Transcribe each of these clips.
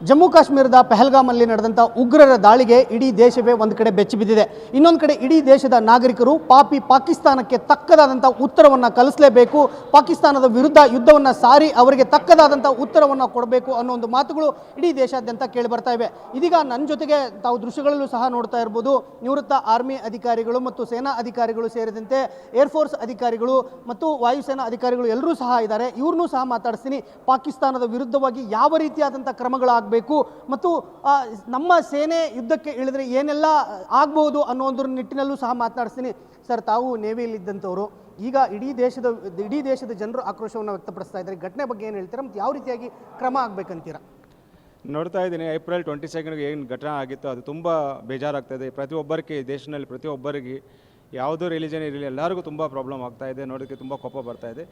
ಜಮ್ಮು ಕಾಶ್ಮೀರದ ಪಹಲ್ಗಾಮಲ್ಲಿ ನಡೆದಂಥ ಉಗ್ರರ ದಾಳಿಗೆ ಇಡೀ ದೇಶವೇ ಒಂದು ಕಡೆ ಬೆಚ್ಚಿ ಬಿದ್ದಿದೆ. ಇನ್ನೊಂದು ಕಡೆ ಇಡೀ ದೇಶದ ನಾಗರಿಕರು ಪಾಕಿಸ್ತಾನಕ್ಕೆ ತಕ್ಕದಾದಂಥ ಉತ್ತರವನ್ನು ಕಲಿಸಲೇಬೇಕು, ಪಾಕಿಸ್ತಾನದ ವಿರುದ್ಧ ಯುದ್ಧವನ್ನು ಸಾರಿ ಅವರಿಗೆ ತಕ್ಕದಾದಂಥ ಉತ್ತರವನ್ನು ಕೊಡಬೇಕು ಅನ್ನೋ ಒಂದು ಮಾತುಗಳು ಇಡೀ ದೇಶಾದ್ಯಂತ ಕೇಳಿ ಬರ್ತಾ ಇವೆ. ಇದೀಗ ನನ್ನ ಜೊತೆಗೆ ತಾವು ದೃಶ್ಯಗಳಲ್ಲೂ ಸಹ ನೋಡ್ತಾ ಇರ್ಬೋದು, ನಿವೃತ್ತ ಆರ್ಮಿ ಅಧಿಕಾರಿಗಳು ಮತ್ತು ಸೇನಾ ಅಧಿಕಾರಿಗಳು ಸೇರಿದಂತೆ ಏರ್ಫೋರ್ಸ್ ಅಧಿಕಾರಿಗಳು ಮತ್ತು ವಾಯುಸೇನಾ ಅಧಿಕಾರಿಗಳು ಎಲ್ಲರೂ ಸಹ ಇದ್ದಾರೆ. ಇವ್ರನ್ನೂ ಸಹ ಮಾತಾಡಿಸ್ತೀನಿ. ಪಾಕಿಸ್ತಾನದ ವಿರುದ್ಧವಾಗಿ ಯಾವ ರೀತಿಯಾದಂಥ ಕ್ರಮಗಳಾಗಬೇಕು ಮತ್ತು ನಮ್ಮ ಸೇನೆ ಯುದ್ಧಕ್ಕೆ ಇಳಿದ್ರೆ ಏನೆಲ್ಲ ಆಗ್ಬಹುದು ಅನ್ನೋದ್ರ ನಿಟ್ಟಿನಲ್ಲೂ ಸಹ ಮಾತನಾಡ್ತೀನಿ. ಸರ್, ತಾವು ನೇವಿಯಲ್ಲಿ ಇದ್ದಂಥವ್ರು, ಈಗ ಇಡೀ ದೇಶದ ಜನರು ಆಕ್ರೋಶವನ್ನು ವ್ಯಕ್ತಪಡಿಸ್ತಾ ಇದ್ದಾರೆ. ಘಟನೆ ಬಗ್ಗೆ ಏನು ಹೇಳ್ತೀರಾ ಮತ್ತು ಯಾವ ರೀತಿಯಾಗಿ ಕ್ರಮ ಆಗಬೇಕಂತೀರಾ? ನೋಡ್ತಾ ಇದ್ದೀನಿ, ಏಪ್ರಿಲ್ 22ಗೆ ಏನು ಘಟನೆ ಆಗಿತ್ತು ಅದು ತುಂಬ ಬೇಜಾರಾಗ್ತಾಯಿದೆ. ಪ್ರತಿಯೊಬ್ಬರಿಗೆ ದೇಶದಲ್ಲಿ ಪ್ರತಿಯೊಬ್ಬರಿಗೆ ಯಾವುದೋ ರಿಲಿಜನ್ ಇರಲಿ ಎಲ್ಲರಿಗೂ ತುಂಬ ಪ್ರಾಬ್ಲಮ್ ಆಗ್ತಾಯಿದೆ. ನೋಡೋಕ್ಕೆ ತುಂಬ ಕೋಪ ಬರ್ತಾಯಿದೆ.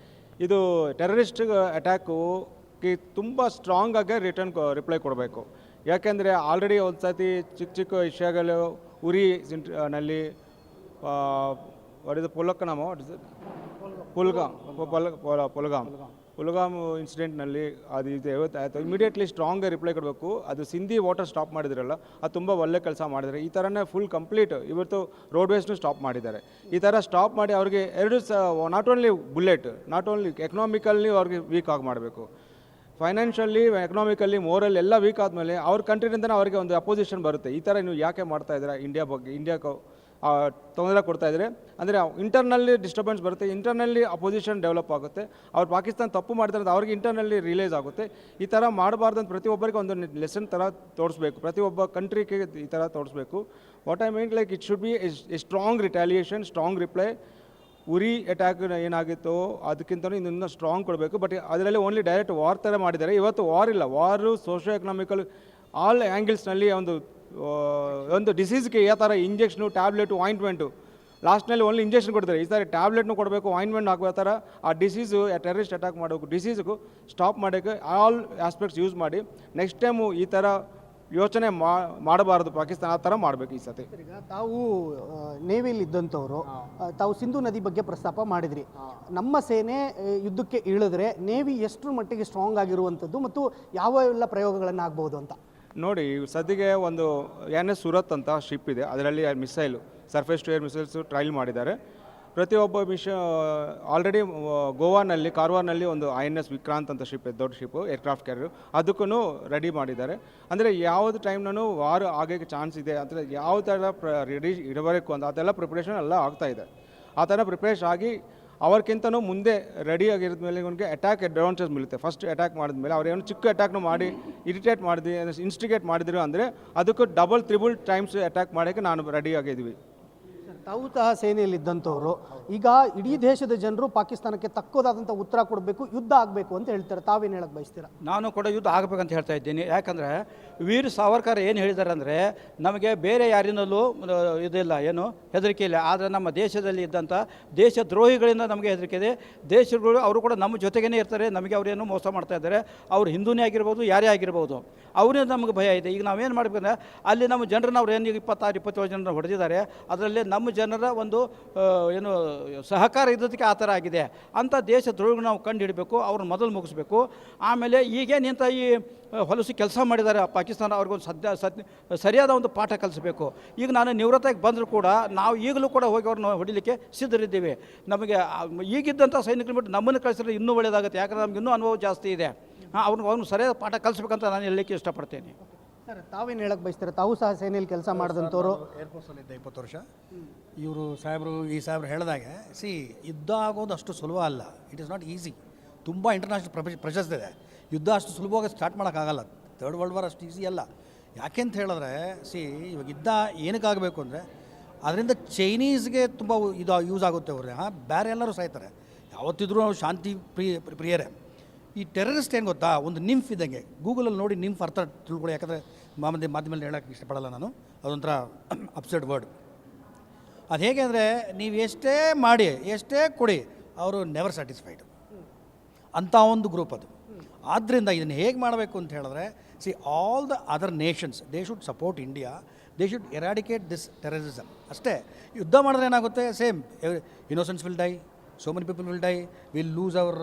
ಇದು ಟೆರರಿಸ್ಟ್ ಅಟ್ಯಾಕ್ಗೆ ತುಂಬ ಸ್ಟ್ರಾಂಗ್ ಆಗಿ ರಿಪ್ಲೈ ಕೊಡಬೇಕು. ಯಾಕೆಂದರೆ ಆಲ್ರೆಡಿ ಒಂದು ಸರ್ತಿ ಚಿಕ್ಕ ವಿಷಯಗಳು ಉರಿ ನಲ್ಲಿ ಹೊಡೆದು ಪುಲ್ಗಾಮ್ ಇನ್ಸಿಡೆಂಟ್ನಲ್ಲಿ ಅದು ಇದು ಆಯಿತು. ಇಮಿಡಿಯೇಟ್ಲಿ ಸ್ಟ್ರಾಂಗ್ ರಿಪ್ಲೈ ಕೊಡಬೇಕು. ಅದು ಸಿಂಧಿ ವಾಟರ್ ಸ್ಟಾಪ್ ಮಾಡಿದ್ರಲ್ಲ, ಅದು ತುಂಬ ಒಳ್ಳೆ ಕೆಲಸ ಮಾಡಿದ್ದಾರೆ. ಈ ಥರನೇ ಫುಲ್ ಕಂಪ್ಲೀಟ್ ಇವತ್ತು ರೋಡ್ವೇಸ್ನು ಸ್ಟಾಪ್ ಮಾಡಿದ್ದಾರೆ. ಈ ಥರ ಸ್ಟಾಪ್ ಮಾಡಿ ಅವ್ರಿಗೆ not only bullet, not only economically ಅವ್ರಿಗೆ ವೀಕ್ ಆಗಿ ಮಾಡಬೇಕು. ಫೈನಾನ್ಷಿಯಲಿ, ಎಕನಾಮಿಕಲಿ, ಮೋರಲ್ ಎಲ್ಲ ವೀಕ್ ಆದಮೇಲೆ ಅವ್ರ ಕಂಟ್ರಿನಿಂದನೇ ಅವರಿಗೆ ಒಂದು ಅಪೋಸಿಷನ್ ಬರುತ್ತೆ. ಈ ಥರ ನೀವು ಯಾಕೆ ಮಾಡ್ತಾ ಇದ್ದೀರಾ, ಇಂಡಿಯಾಕ್ಕೆ ತೊಂದರೆ ಕೊಡ್ತಾ ಇದ್ದಾರೆ ಅಂದರೆ ಇಂಟರ್ನಲ್ಲಿ ಡಿಸ್ಟರ್ಬೆನ್ಸ್ ಬರುತ್ತೆ, ಇಂಟರ್ನಲ್ಲಿ ಅಪೋಸಿಷನ್ ಡೆವಲಪ್ ಆಗುತ್ತೆ. ಅವ್ರು ಪಾಕಿಸ್ತಾನ ತಪ್ಪು ಮಾಡ್ತಾರೆ ಅಂತ ಅವ್ರಿಗೆ ಇಂಟರ್ನಲ್ಲಿ ರಿಲೈಸ್ ಆಗುತ್ತೆ. ಈ ಥರ ಮಾಡಬಾರ್ದು ಅಂತ ಪ್ರತಿಯೊಬ್ಬರಿಗೆ ಒಂದು ಲೆಸನ್ ಥರ ತೋರಿಸ್ಬೇಕು, ಪ್ರತಿಯೊಬ್ಬ ಕಂಟ್ರಿಗೆ ಈ ಥರ ತೋರಿಸ್ಬೇಕು. What I mean like it should be a strong retaliation, strong reply. Uri attack ಏನಾಗಿತ್ತು ಅದಕ್ಕಿಂತ ಇನ್ನೂ ಸ್ಟ್ರಾಂಗ್ ಕೊಡಬೇಕು. ಬಟ್ ಅದರಲ್ಲಿ ಓನ್ಲಿ ಡೈರೆಕ್ಟ್ ವಾರ್ ಥರ ಮಾಡಿದ್ದಾರೆ. ಇವತ್ತು ವಾರ್ ಇಲ್ಲ, ವಾರು ಸೋಷಿಯೋ ಎಕನಾಮಿಕಲ್ ಆಲ್ ಆ್ಯಂಗಲ್ಸ್ನಲ್ಲಿ ಒಂದು ಡಿಸೀಸ್ಗೆ ಯಾವ ಥರ ಇಂಜೆಕ್ಷನು, ಟ್ಯಾಬ್ಲೆಟು, ಆಯಿಂಟ್ಮೆಂಟು, ಲಾಸ್ಟ್ನಲ್ಲಿ ಓನ್ಲಿ ಇಂಜೆಕ್ಷನ್ ಕೊಡ್ತಾರೆ. ಈ ಥರ ಟ್ಯಾಬ್ಲೆಟ್ನು ಕೊಡಬೇಕು, ಆಯಿಂಟ್ಮೆಂಟ್ ಹಾಕೋ ಥರ ಆ ಡಿಸೀಸು ಟೆರರಿಸ್ಟ್ ಅಟ್ಯಾಕ್ ಮಾಡಬೇಕು. ಡಿಸೀಸ್ಗೂ ಸ್ಟಾಪ್ ಮಾಡೋಕ್ಕೆ ಆಲ್ ಆಸ್ಪೆಕ್ಟ್ಸ್ ಯೂಸ್ ಮಾಡಿ ನೆಕ್ಸ್ಟ್ ಟೈಮು ಈ ಥರ ಯೋಚನೆ ಮಾಡಬಾರ್ದು. ಪಾಕಿಸ್ತಾನ ಆ ಥರ ಮಾಡಬೇಕು ಈ ಸತಿ. ಈಗ ತಾವು ನೇವಿಯಲ್ಲಿ ಇದ್ದಂಥವ್ರು, ತಾವು ಸಿಂಧು ನದಿ ಬಗ್ಗೆ ಪ್ರಸ್ತಾಪ ಮಾಡಿದ್ರಿ. ನಮ್ಮ ಸೇನೆ ಯುದ್ಧಕ್ಕೆ ಇಳಿದ್ರೆ ನೇವಿ ಎಷ್ಟರ ಮಟ್ಟಿಗೆ ಸ್ಟ್ರಾಂಗ್ ಆಗಿರುವಂಥದ್ದು ಮತ್ತು ಯಾವ ಎಲ್ಲ ಪ್ರಯೋಗಗಳನ್ನು ಆಗ್ಬೋದು ಅಂತ ನೋಡಿ. ಸದ್ಯಕ್ಕೆ ಒಂದು NS ಸೂರತ್ ಅಂತ ಶಿಪ್ ಇದೆ, ಅದರಲ್ಲಿ missile, surface to air missiles trial ಮಾಡಿದ್ದಾರೆ. ಪ್ರತಿಯೊಬ್ಬ ಆಲ್ರೆಡಿ ಗೋವಾನಲ್ಲಿ, ಕಾರವಾರ್ನಲ್ಲಿ ಒಂದು INS ವಿಕ್ರಾಂತ್ ಅಂತ ಶಿಪ್ ಇದೆ, ದೊಡ್ಡ ಶಿಪ್ಪು, ಏರ್ಕ್ರಾಫ್ಟ್ ಕ್ಯಾರಿಯರ್, ಅದಕ್ಕೂ ರೆಡಿ ಮಾಡಿದ್ದಾರೆ. ಅಂದರೆ ಯಾವುದು ಟೈಮ್ನೂ ವಾರ್ ಆಗೋಕ್ಕೆ ಚಾನ್ಸ್ ಇದೆ ಅಂದರೆ ಯಾವ ಥರ ರೆಡಿ ಇಡಬೇಕು ಅಂತ ಅದೆಲ್ಲ ಪ್ರಿಪ್ರೇಷನ್ ಎಲ್ಲ ಆಗ್ತಾಯಿದೆ. ಆ ಥರ ಪ್ರಿಪ್ರೇಷನ್ ಆಗಿ ಅವ್ರಿಗಿಂತನೂ ಮುಂದೆ ರೆಡಿ ಆಗಿರೋದ ಮೇಲೆ ಇವನಿಗೆ ಅಟ್ಯಾಕ್ ಅಡ್ವಾಂಟೇಜ್ ಬೀಳುತ್ತೆ. ಫಸ್ಟ್ ಅಟ್ಯಾಕ್ ಮಾಡಿದ್ಮೇಲೆ ಅವ್ರೇನು ಚಿಕ್ಕ ಅಟ್ಯಾಕ್ನು ಮಾಡಿ ಇರಿಟೇಟ್ ಮಾಡಿದ್ವಿ, ಇನ್ಸ್ಟಿಗೇಟ್ ಮಾಡಿದ್ರು ಅಂದರೆ ಅದಕ್ಕೂ ಡಬಲ್ ತ್ರಿಬಲ್ ಟೈಮ್ಸ್ ಅಟ್ಯಾಕ್ ಮಾಡೋಕ್ಕೆ ನಾನು ರೆಡಿ ಆಗಿದ್ವಿ. ತಾವು ಸಹ ಸೇನೆಯಲ್ಲಿ ಇದ್ದಂಥವ್ರು, ಈಗ ಇಡೀ ದೇಶದ ಜನರು ಪಾಕಿಸ್ತಾನಕ್ಕೆ ತಕ್ಕದಾದಂಥ ಉತ್ತರ ಕೊಡಬೇಕು, ಯುದ್ಧ ಆಗಬೇಕು ಅಂತ ಹೇಳ್ತಾರೆ. ತಾವೇನು ಹೇಳಕ್ಕೆ ಬಯಸ್ತೀರಾ? ನಾನು ಕೂಡ ಯುದ್ಧ ಆಗಬೇಕಂತ ಹೇಳ್ತಾ ಇದ್ದೀನಿ. ಯಾಕಂದರೆ ವೀರ್ ಸಾವರ್ಕರ್ ಏನು ಹೇಳಿದ್ದಾರೆ ಅಂದರೆ, ನಮಗೆ ಬೇರೆ ಯಾರಿಂದಲೂ ಇದಿಲ್ಲ, ಏನು ಹೆದರಿಕೆ ಇಲ್ಲ, ಆದರೆ ನಮ್ಮ ದೇಶದಲ್ಲಿ ಇದ್ದಂಥ ದೇಶದ್ರೋಹಿಗಳಿಂದ ನಮಗೆ ಹೆದರಿಕೆ ಇದೆ. ದೇಶಗಳು ಅವರು ಕೂಡ ನಮ್ಮ ಜೊತೆಗೇ ಇರ್ತಾರೆ, ನಮಗೆ ಅವರೇನು ಮೋಸ ಮಾಡ್ತಾ ಇದ್ದಾರೆ. ಅವರು ಹಿಂದೂನೇ ಆಗಿರ್ಬೋದು, ಯಾರೇ ಆಗಿರ್ಬೋದು, ಅವರಿಂದ ನಮಗೆ ಭಯ ಇದೆ. ಈಗ ನಾವೇನು ಮಾಡಬೇಕಂದ್ರೆ, ಅಲ್ಲಿ ನಮ್ಮ ಜನರನ್ನ ಅವ್ರು ಏನು 26-27 ಜನರನ್ನ ಹೊಡೆದಿದ್ದಾರೆ, ಅದರಲ್ಲಿ ನಮ್ಮ ಜನರ ಒಂದು ಏನು ಸಹಕಾರ ಇದ್ದದಕ್ಕೆ ಆ ಥರ ಆಗಿದೆ ಅಂತ ದೇಶದ್ರೋಹಿಗಳು ನಾವು ಕಂಡು ಹಿಡಬೇಕು, ಅವ್ರನ್ನ ಮೊದಲು ಮುಗಿಸ್ಬೇಕು. ಆಮೇಲೆ ಈಗೇನಿಂತ ಈ ಹೊಲಸು ಕೆಲಸ ಮಾಡಿದ್ದಾರೆ ಪಾಕಿಸ್ತಾನ, ಅವ್ರಿಗೊಂದು ಸರಿಯಾದ ಒಂದು ಪಾಠ ಕಲಿಸಬೇಕು. ಈಗ ನಾನು ನಿವೃತ್ತಿಗೆ ಬಂದರೂ ಕೂಡ ನಾವು ಈಗಲೂ ಕೂಡ ಹೋಗಿ ಅವ್ರನ್ನ ಹೊಡಿಲಿಕ್ಕೆ ಸಿದ್ಧರಿದ್ದೀವಿ. ನಮಗೆ ಈಗಿದ್ದಂಥ ಸೈನಿಕರು ಬಿಟ್ಟು ನಮ್ಮನ್ನು ಕಳಿಸಿದ್ರೆ ಇನ್ನೂ ಒಳ್ಳೆಯದಾಗುತ್ತೆ. ಯಾಕಂದರೆ ನಮ್ಗೆ ಇನ್ನೂ ಅನುಭವ ಜಾಸ್ತಿ ಇದೆ. ಅವ್ರನ್ನ ಸರಿಯಾದ ಪಾಠ ಕಲಿಸ್ಬೇಕಂತ ನಾನು ಹೇಳಲಿಕ್ಕೆ ಇಷ್ಟಪಡ್ತೇನೆ. ಸರ್, ತಾವೇನು ಹೇಳಕ್ಕೆ ಬಯಸ್ತಾರೆ? ತಾವು ಸಹ ಸೇನೆಯಲ್ಲಿ ಕೆಲಸ ಮಾಡಿದಂಥವ್ರು. ಏರ್ಫೋರ್ಸಲ್ಲಿದ್ದೆ 20 ವರ್ಷ. ಇವರು ಈ ಸಾಹೇಬ್ರು ಹೇಳಿದಾಗೆ, ಯುದ್ಧ ಆಗೋದು ಅಷ್ಟು ಸುಲಭ ಅಲ್ಲ. It is not easy. ತುಂಬ ಇಂಟರ್ನ್ಯಾಷನಲ್ ಪ್ರೆಷರ್ಸ್ ಇದೆ. ಯುದ್ಧ ಅಷ್ಟು ಸುಲಭವಾಗಿ ಸ್ಟಾರ್ಟ್ ಮಾಡೋಕ್ಕಾಗಲ್ಲ. 3rd ವರ್ಲ್ಡ್ ವಾರ್ ಅಷ್ಟು ಈಸಿ ಅಲ್ಲ. ಯಾಕೆಂತ ಹೇಳಿದ್ರೆ ಇವಾಗ ಯುದ್ಧ ಏನಕ್ಕಾಗಬೇಕು ಅಂದರೆ, ಅದರಿಂದ ಚೈನೀಸ್ಗೆ ತುಂಬ ಯೂಸ್ ಆಗುತ್ತೆ. ಅವ್ರೆ ಬೇರೆ ಎಲ್ಲರೂ ಸಾಯ್ತಾರೆ. ಯಾವತ್ತಿದ್ರೂ ಶಾಂತಿ ಪ್ರಿಯರೇ. ಈ ಟೆರರಿಸ್ಟ್ ಏನು ಗೊತ್ತಾ, ಒಂದು ನಿಂಫ್ ಇದ್ದಂಗೆ. ಗೂಗಲಲ್ಲಿ ನೋಡಿ ನಿಂಫ್ ಅರ್ಥ ತಿಳ್ಕೊಳ್ಳಿ. ಯಾಕಂದರೆ ಮಾಧ್ಯಮದಲ್ಲಿ ಹೇಳೋಕ್ಕೆ ಇಷ್ಟಪಡಲ್ಲ ನಾನು, ಅದೊಂಥರ ಅಪ್ಸೆಟ್ ವರ್ಡ್. ಅದು ಹೇಗೆ ಅಂದರೆ, ನೀವು ಎಷ್ಟೇ ಮಾಡಿ ಎಷ್ಟೇ ಕೊಡಿ, ಅವರು ನೆವರ್ ಸ್ಯಾಟಿಸ್ಫೈಡ್ ಅಂಥ ಒಂದು ಗ್ರೂಪ್ ಅದು. ಆದ್ದರಿಂದ ಇದನ್ನು ಹೇಗೆ ಮಾಡಬೇಕು ಅಂತ ಹೇಳಿದ್ರೆ, all the other Nations they should support India, they should eradicate this terrorism. ಅಷ್ಟೇ. ಯುದ್ಧ ಮಾಡಿದ್ರೆ ಏನಾಗುತ್ತೆ, same innocence will die, so many people will die, we'll lose our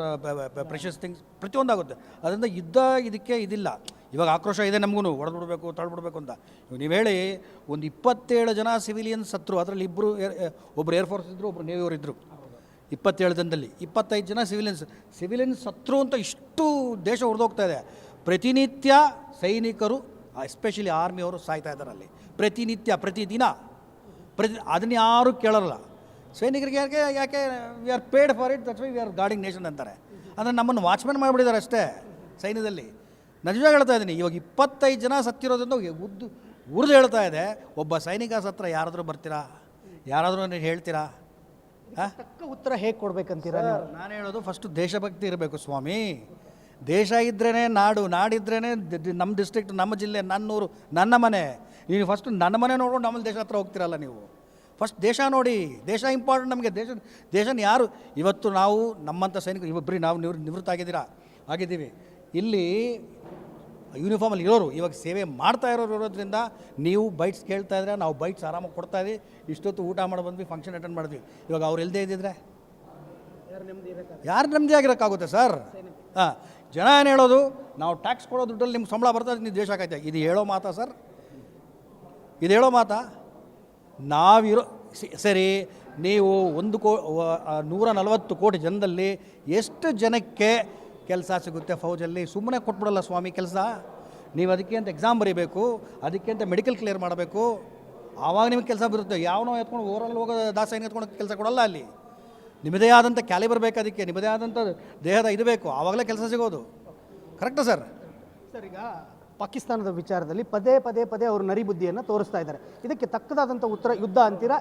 precious things, ಪ್ರತಿಯೊಂದಾಗುತ್ತೆ. ಅದರಿಂದ ಯುದ್ಧ ಇದಕ್ಕೆ ಇದಿಲ್ಲ. ಇವಾಗ ಆಕ್ರೋಶ ಇದೆ ನಮಗೂ, ಹೊಡೆದ್ಬಿಡ್ಬೇಕು ತಳ್ಬಿಡ್ಬೇಕು ಅಂತ. ಇವಾಗ ನೀವು ಹೇಳಿ ಒಂದು 27 ಜನ ಸಿವಿಲಿಯನ್ಸ್ ಸತ್ರು, ಅದರಲ್ಲಿ ಒಬ್ಬರು ಏರ್ಫೋರ್ಸ್ ಇದ್ದರು, ಒಬ್ಬರು ನೇವಿಯವರು ಇದ್ದರು. 27 ಜನದಲ್ಲಿ 25 ಜನ ಸಿವಿಲಿಯನ್ಸ್ ಸತ್ರು ಅಂತ ಇಷ್ಟು ದೇಶ ಹೊಡೆದೋಗ್ತಾ ಇದೆ. ಪ್ರತಿನಿತ್ಯ ಸೈನಿಕರು ಎಸ್ಪೆಷಲಿ ಆರ್ಮಿಯವರು ಸಾಯ್ತಾ ಇದ್ದಾರೆ ಅಲ್ಲಿ, ಪ್ರತಿದಿನ ಅದನ್ನ ಯಾರೂ ಕೇಳಲ್ಲ. ಸೈನಿಕರಿಗೆ ಯಾಕೆ we are paid for it, that's why we are guarding nation ಅಂತಾರೆ. ಅಂದರೆ ನಮ್ಮನ್ನು ವಾಚ್ಮ್ಯಾನ್ ಮಾಡಿಬಿಟ್ಟಿದ್ದಾರೆ ಅಷ್ಟೇ ಸೈನ್ಯದಲ್ಲಿ. ನಿಜವಾಗಿ ಹೇಳ್ತಾ ಇದ್ದೀನಿ, ಇವಾಗ 25 ಜನ ಸತ್ತಿರೋದ್ರಿಂದ ಉರಿದು ಹೇಳ್ತಾ ಇದೆ. ಒಬ್ಬ ಸೈನಿಕ ಸತ್ರ ಯಾರಾದರೂ ಬರ್ತೀರಾ? ಯಾರಾದರೂ ನೀವು ಹೇಳ್ತೀರಾ? ತಕ್ಕ ಉತ್ತರ ಹೇಗೆ ಕೊಡ್ಬೇಕಂತೀರಾ? ನಾನು ಹೇಳೋದು ಫಸ್ಟು ದೇಶಭಕ್ತಿ ಇರಬೇಕು ಸ್ವಾಮಿ. ದೇಶ ಇದ್ರೇ ನಾಡಿದ್ರೇ ನಮ್ಮ ಡಿಸ್ಟ್ರಿಕ್ಟ್, ನಮ್ಮ ಜಿಲ್ಲೆ, ನನ್ನೂರು, ನನ್ನ ಮನೆ. ನೀವು ಫಸ್ಟು ನನ್ನ ಮನೆ ನೋಡ್ಕೊಂಡು ನಮ್ಮಲ್ಲಿ ದೇಶ ಹತ್ರ ಹೋಗ್ತಿರಲ್ಲ ನೀವು. ಫಸ್ಟ್ ದೇಶ ನೋಡಿ, ದೇಶ ಇಂಪಾರ್ಟೆಂಟ್ ನಮಗೆ. ದೇಶನ ಯಾರು ಇವತ್ತು ನಾವು ನಮ್ಮಂಥ ಸೈನಿಕರು ಇವೊಬ್ಬರಿ ನಾವು ನಿವೃತ್ತ ಆಗಿದ್ದೀವಿ. ಇಲ್ಲಿ ಯೂನಿಫಾರ್ಮಲ್ಲಿ ಇರೋರು ಇವಾಗ ಸೇವೆ ಮಾಡ್ತಾ ಇರೋದ್ರಿಂದ ನೀವು ಬೈಟ್ಸ್ ಕೇಳ್ತಾ ಇದ್ರೆ ನಾವು ಬೈಟ್ಸ್ ಆರಾಮಾಗಿ ಕೊಡ್ತಾ ಇದ್ದೀವಿ. ಇಷ್ಟೊತ್ತು ಊಟ ಮಾಡಿ ಬಂದ್ವಿ, ಫಂಕ್ಷನ್ ಅಟೆಂಡ್ ಮಾಡಿದ್ವಿ. ಇವಾಗ ಅವ್ರು ಇಲ್ಲದೇ ಇದ್ದಿದ್ರೆ ಯಾರು ನೆಮ್ಮದಿ ಆಗಿರೋಕ್ಕಾಗುತ್ತೆ ಸರ್? ಹಾಂ, ಜನ ಏನು ಹೇಳೋದು, ನಾವು ಟ್ಯಾಕ್ಸ್ ಕೊಡೋ ದುಡ್ಡಲ್ಲಿ ನಿಮ್ಗೆ ಸಂಬಳ ಬರ್ತದೆ, ನೀವು ದೇಶ ಆಕೈತೆ. ಇದು ಹೇಳೋ ಮಾತಾ ಸರ್? ಇದು ಹೇಳೋ ಮಾತಾ? ನಾವಿರೋ ಸರಿ, ನೀವು 140 ಕೋಟಿ ಜನದಲ್ಲಿ ಎಷ್ಟು ಜನಕ್ಕೆ ಕೆಲಸ ಸಿಗುತ್ತೆ ಫೌಜಲ್ಲಿ? ಸುಮ್ಮನೆ ಕೊಟ್ಬಿಡಲ್ಲ ಸ್ವಾಮಿ ಕೆಲಸ. ನೀವು ಅದಕ್ಕೆ ಅಂತ ಎಕ್ಸಾಮ್ ಬರೀಬೇಕು, ಅದಕ್ಕೆ ಅಂತ ಮೆಡಿಕಲ್ ಕ್ಲಿಯರ್ ಮಾಡಬೇಕು, ಆವಾಗ ನಿಮಗೆ ಕೆಲಸ ಬರುತ್ತೆ. ಯಾವನೋ ಎತ್ಕೊಂಡು ಓವರಲ್ಲಿ ಹೋಗೋ ದಾಸೈನ ಎತ್ಕೊಂಡು ಕೆಲಸ ಕೊಡಲ್ಲ. ಅಲ್ಲಿ ನಿಮ್ಮದೇ ಆದಂಥ ಕ್ಯಾಲಿಬರ್ ಬೇಕು, ಅದಕ್ಕೆ ನಿಮ್ಮದೇ ಆದಂಥ ದೇಹದ ಇದು ಬೇಕು, ಆವಾಗಲೇ ಕೆಲಸ ಸಿಗೋದು. ಕರೆಕ್ಟಾ ಸರ್? ಸರ್, ಈಗ ಪಾಕಿಸ್ತಾನದ ವಿಚಾರದಲ್ಲಿ ಪದೇ ಅವರು ನರಿಬುದ್ಧಿಯನ್ನು ತೋರಿಸ್ತಾ ಇದ್ದಾರೆ. ಇದಕ್ಕೆ ತಕ್ಕದಾದಂಥ ಉತ್ತರ ಯುದ್ಧ ಅಂತೀರಾ?